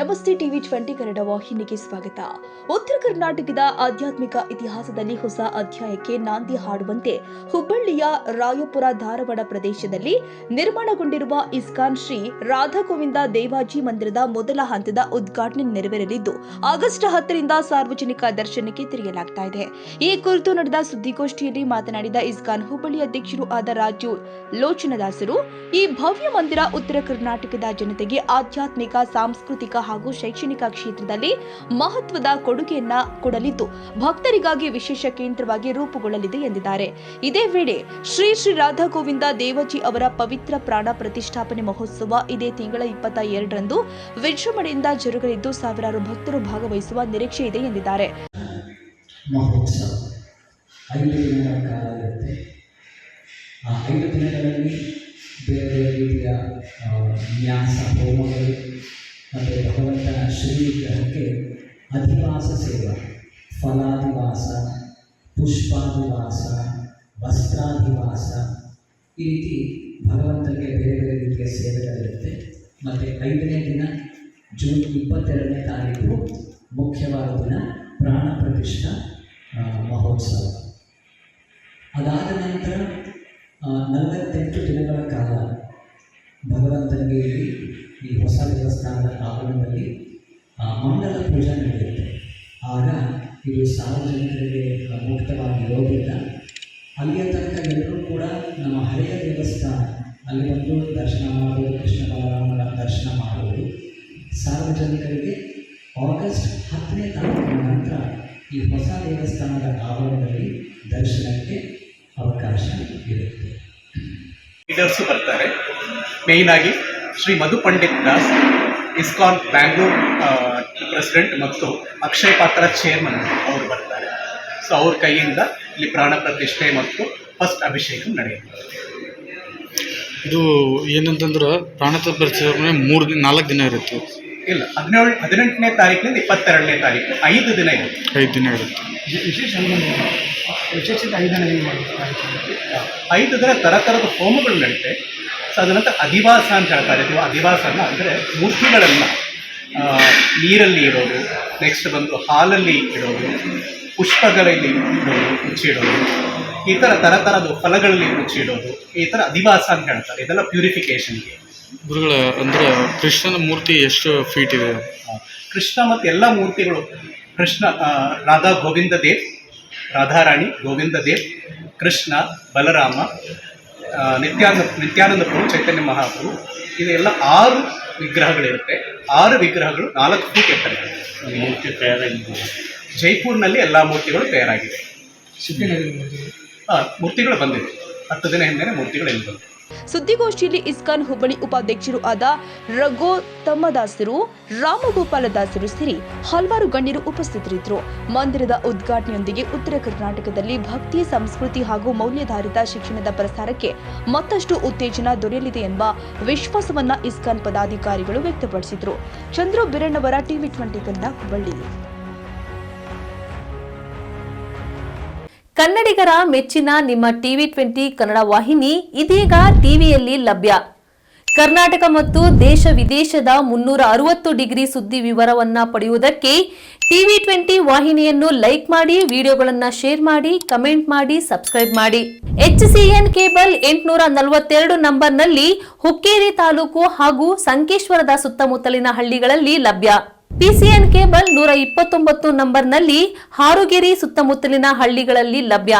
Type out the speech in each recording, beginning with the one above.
ನಮಸ್ತೆ ಟಿವಿ 20 ಕನ್ನಡ ವಾಹಿನಿಗೆ ಸ್ವಾಗತ. ಉತ್ತರ ಕರ್ನಾಟಕದ ಆಧ್ಯಾತ್ಮಿಕ ಇತಿಹಾಸದಲ್ಲಿ ಹೊಸ ಅಧ್ಯಾಯಕ್ಕೆ ನಾಂದಿ ಹಾಡುವಂತೆ ಹುಬ್ಬಳ್ಳಿಯ ರಾಯಪುರ ಧಾರವಾಡ ಪ್ರದೇಶದಲ್ಲಿ ನಿರ್ಮಾಣಗೊಂಡಿರುವ ಇಸ್ಕಾನ್ ಶ್ರೀ ರಾಧಾ ಗೋವಿಂದ ದೇವಾಜಿ ಮಂದಿರದ ಮೊದಲ ಹಂತದ ಉದ್ಘಾಟನೆ ನೆರವೇರಲಿದ್ದು ಆಗಸ್ಟ್ 10 ರಿಂದ ಸಾರ್ವಜನಿಕ ದರ್ಶನಕ್ಕೆ ತೆರೆಯಲಾಗುತ್ತಿದೆ. ಈ ಕುರಿತು ನಡೆದ ಸುದ್ದಿಗೋಷ್ಠಿಯಲ್ಲಿ ಮಾತನಾಡಿದ ಇಸ್ಕಾನ್ ಹುಬ್ಬಳ್ಳಿ ಅಧ್ಯಕ್ಷರು ಆದ ರಾಜು ಲೋಚನದಾಸರು, ಈ ಭವ್ಯ ಮಂದಿರ ಉತ್ತರ ಕರ್ನಾಟಕದ ಜನತೆಗೆ ಆಧ್ಯಾತ್ಮಿಕ, ಸಾಂಸ್ಕೃತಿಕ ಹಾಗೂ ಶೈಕ್ಷಣಿಕ ಕ್ಷೇತ್ರದಲ್ಲಿ ಮಹತ್ವದ ಕೊಡುಗೆಯನ್ನ ಕೊಡಲಿದ್ದು ಭಕ್ತರಿಗಾಗಿ ವಿಶೇಷ ಕೇಂದ್ರವಾಗಿ ರೂಪುಗೊಳ್ಳಲಿದೆ ಎಂದಿದ್ದಾರೆ. ಇದೇ ವೇಳೆ ಶ್ರೀ ರಾಧಾ ಗೋವಿಂದ ದೇವಜಿ ಅವರ ಪವಿತ್ರ ಪ್ರಾಣ ಪ್ರತಿಷ್ಠಾಪನೆ ಮಹೋತ್ಸವ ಇದೇ ತಿಂಗಳ 22ರಂದು ವಿಜೃಂಭಣೆಯಿಂದ ಜರುಗಲಿದ್ದು ಸಾವಿರಾರು ಭಕ್ತರು ಭಾಗವಹಿಸುವ ನಿರೀಕ್ಷೆ ಇದೆ ಎಂದಿದ್ದಾರೆ. ಮಹೋತ್ಸವ 5 ದಿನಗಳ ಕಾಲ ಇರುತ್ತೆ. ಆ 5 ದಿನಗಳಲ್ಲಿ ಬೇರೆ ರೀತಿಯ ನ್ಯಾಸ ಹೋಮಗಳು ಮತ್ತು ಭಗವಂತನ ಶ್ರೀ ವಿಗ್ರಹಕ್ಕೆ ಅಧಿವಾಸ ಸೇವಾ, ಫಲಾಧಿವಾಸ, ಪುಷ್ಪಾಧಿವಾಸ, ವಸ್ತ್ರಾಧಿವಾಸ, ಈ ರೀತಿ ಭಗವಂತನಿಗೆ ಬೇರೆ ಬೇರೆ ರೀತಿಯ ಸೇವೆಗಳಿರುತ್ತೆ. ಮತ್ತು 5ನೇ ದಿನ ಜೂನ್ 22ನೇ ತಾರೀಕು ಮುಖ್ಯವಾದ ದಿನ ಪ್ರಾಣ ಪ್ರತಿಷ್ಠಾ ಮಹೋತ್ಸವ. ಅದಾದ ನಂತರ 48 ದಿನಗಳ ಕಾಲ ಭಗವಂತನಿಗೆ ಈ ಹೊಸ ದೇವಸ್ಥಾನದ ಆವರಣದಲ್ಲಿ ಮಂಡಲ ಪೂಜೆ ನಡೆಯುತ್ತೆ. ಆಗ ಇದು ಸಾರ್ವಜನಿಕರಿಗೆ ಮುಕ್ತವಾಗಿರೋದಿಲ್ಲ. ಅಲ್ಲಿಯ ತನಕ ಎಲ್ಲರೂ ಕೂಡ ನಮ್ಮ ಹಳೆಯ ದೇವಸ್ಥಾನ ಅಲ್ಲಿ ಬಂದು ದರ್ಶನ ಮಾಡುವುದು, ಕೃಷ್ಣ ಬಲರಾಮನ ದರ್ಶನ ಮಾಡುವುದು. ಸಾರ್ವಜನಿಕರಿಗೆ ಆಗಸ್ಟ್ 10ನೇ ತಾರೀಕಿನ ನಂತರ ಈ ಹೊಸ ದೇವಸ್ಥಾನದ ಆವರಣದಲ್ಲಿ ದರ್ಶನಕ್ಕೆ ಅವಕಾಶ ಇರುತ್ತೆ. ಲೀಡರ್ಸು ಬರ್ತಾರೆ. ಮೇಯ್ನ್ ಆಗಿ ಶ್ರೀ ಮಧು ಪಂಡಿತ್ ದಾಸ್, ಇಸ್ಕಾನ್ ಬ್ಯಾಂಗ್ಳೂರ್ ಪ್ರೆಸಿಡೆಂಟ್ ಮತ್ತು ಅಕ್ಷಯ ಪಾತ್ರ ಚೇರ್ಮನ್ ಅವರು ಬರ್ತಾರೆ. ಸೊ ಅವ್ರ ಕೈಯಿಂದ ಇಲ್ಲಿ ಪ್ರಾಣ ಪ್ರತಿಷ್ಠೆ ಮತ್ತು ಫಸ್ಟ್ ಅಭಿಷೇಕ ನಡೆಯುತ್ತೆ. ಇದು ಏನಂತಂದ್ರೆ ಪ್ರಾಣ ಪ್ರತಿಷ್ಠೆ 4 ದಿನ ಇರುತ್ತೆ. ಇಲ್ಲ, 18ನೇ ತಾರೀಕಿನಿಂದ 22ನೇ ತಾರೀಕು 5 ದಿನ ಇರುತ್ತೆ. 5 ದಿನ ಇರುತ್ತೆ. ವಿಶೇಷತೆ 5 ದಿನ ಥರದ ಹೋಮಗಳು ನಡೀತೆ. ಸೊ ಅದ ನಂತರ ಅಧಿವಾಸ ಅಂತ ಹೇಳ್ತಾರೆ. ಅಧಿವಾಸನ ಅಂದರೆ ಮೂರ್ತಿಗಳನ್ನು ನೀರಲ್ಲಿ ಇಡೋದು, ನೆಕ್ಸ್ಟ್ ಬಂದು ಹಾಲಲ್ಲಿ ಇಡೋದು, ಪುಷ್ಪಗಳಲ್ಲಿ ಇಡೋದು, ಮುಚ್ಚಿಡೋದು, ಈ ಥರದ ಫಲಗಳಲ್ಲಿ ಮುಚ್ಚಿಡೋದು, ಈ ಥರ ಅಧಿವಾಸ ಅಂತ ಹೇಳ್ತಾರೆ. ಇದೆಲ್ಲ ಪ್ಯೂರಿಫಿಕೇಷನ್ಗೆ. ಗುರುಗಳ ಅಂದರೆ ಕೃಷ್ಣನ ಮೂರ್ತಿ ಎಷ್ಟು ಫೀಟ್ ಇದೆ? ಕೃಷ್ಣ ಮತ್ತು ಎಲ್ಲ ಮೂರ್ತಿಗಳು, ಕೃಷ್ಣ ರಾಧಾ ಗೋವಿಂದ ದೇವ್, ರಾಧಾರಾಣಿ ಗೋವಿಂದ ದೇವ್, ಕೃಷ್ಣ, ಬಲರಾಮ, ನಿತ್ಯಾನಂದ ಪ್ರಭು, ಚೈತನ್ಯ ಮಹಾಪ್ರಭು, ಇದೆಲ್ಲ 6 ವಿಗ್ರಹಗಳಿರುತ್ತೆ. 6 ವಿಗ್ರಹಗಳು 4 ಫೀಟ್ ಎತ್ತರ. ಮೂರ್ತಿ ತಯಾರಾಗಿದೆ. ಜೈಪುರ್ನಲ್ಲಿ ಎಲ್ಲ ಮೂರ್ತಿಗಳು ತಯಾರಾಗಿದೆ. ಮೂರ್ತಿಗಳು ಬಂದಿದೆ. 10 ದಿನ ಹಿಂದೆ ಮೂರ್ತಿಗಳು ಎಲ್ಲಿ ಬಂದಿದೆ. ಸುದ್ದಿಗೋಷ್ಠಿಯಲ್ಲಿ ಇಸ್ಕಾನ್ ಹುಬ್ಬಳ್ಳಿ ಉಪಾಧ್ಯಕ್ಷರು ಆದ ರಘೋತ್ತಮದಾಸರು, ರಾಮಗೋಪಾಲದಾಸರು ಸೇರಿ ಹಲವಾರು ಗಣ್ಯರು ಉಪಸ್ಥಿತರಿದ್ದರು. ಮಂದಿರದ ಉದ್ಘಾಟನೆಯೊಂದಿಗೆ ಉತ್ತರ ಕರ್ನಾಟಕದಲ್ಲಿ ಭಕ್ತಿ, ಸಂಸ್ಕೃತಿ ಹಾಗೂ ಮೌಲ್ಯಾಧಾರಿತ ಶಿಕ್ಷಣದ ಪ್ರಸಾರಕ್ಕೆ ಮತ್ತಷ್ಟು ಉತ್ತೇಜನ ದೊರೆಯಲಿದೆ ಎಂಬ ವಿಶ್ವಾಸವನ್ನ ಇಸ್ಕಾನ್ ಪದಾಧಿಕಾರಿಗಳು ವ್ಯಕ್ತಪಡಿಸಿದರು. ಚಂದ್ರು ಬಿರಣ್ಣವರ ಟಿವಿ 20 ಕನ್ನಡ, ಹುಬ್ಬಳ್ಳಿ. ಕನ್ನಡಿಗರ ಮೆಚ್ಚಿನ ನಿಮ್ಮ ಟಿವಿ 20 ಕನ್ನಡ ವಾಹಿನಿ ಇದೀಗ ಟಿವಿಯಲ್ಲಿ ಲಭ್ಯ. ಕರ್ನಾಟಕ ಮತ್ತು ದೇಶ ವಿದೇಶದ 360 ಡಿಗ್ರಿ ಸುದ್ದಿ ವಿವರವನ್ನ ಪಡೆಯುವುದಕ್ಕೆ ಟಿವಿ 20 ವಾಹಿನಿಯನ್ನು ಲೈಕ್ ಮಾಡಿ, ವಿಡಿಯೋಗಳನ್ನು ಶೇರ್ ಮಾಡಿ, ಕಮೆಂಟ್ ಮಾಡಿ, ಸಬ್ಸ್ಕ್ರೈಬ್ ಮಾಡಿ. HCN ಕೇಬಲ್ 842 ನಂಬರ್ನಲ್ಲಿ ಹುಕ್ಕೇರಿ ತಾಲೂಕು ಹಾಗೂ ಸಂಕೇಶ್ವರದ ಸುತ್ತಮುತ್ತಲಿನ ಹಳ್ಳಿಗಳಲ್ಲಿ ಲಭ್ಯ. PCN ಕೇಬಲ್ 129 ನಂಬರ್ನಲ್ಲಿ ಹಾರುಗೆರೆ ಸುತ್ತಮುತ್ತಲಿನ ಹಳ್ಳಿಗಳಲ್ಲಿ ಲಭ್ಯ.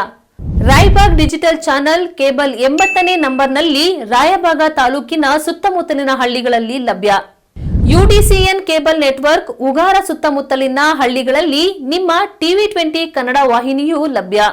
ರಾಯಬಾಗ್ ಡಿಜಿಟಲ್ ಚಾನೆಲ್ ಕೇಬಲ್ 80ನೇ ನಂಬರ್ನಲ್ಲಿ ರಾಯಬಾಗ ತಾಲೂಕಿನ ಸುತ್ತಮುತ್ತಲಿನ ಹಳ್ಳಿಗಳಲ್ಲಿ ಲಭ್ಯ. UDCN ಕೇಬಲ್ ನೆಟ್ವರ್ಕ್ ಉಗಾರ ಸುತ್ತಮುತ್ತಲಿನ ಹಳ್ಳಿಗಳಲ್ಲಿ ನಿಮ್ಮ ಟಿವಿ 20 ಕನ್ನಡ ವಾಹಿನಿಯೂ ಲಭ್ಯ.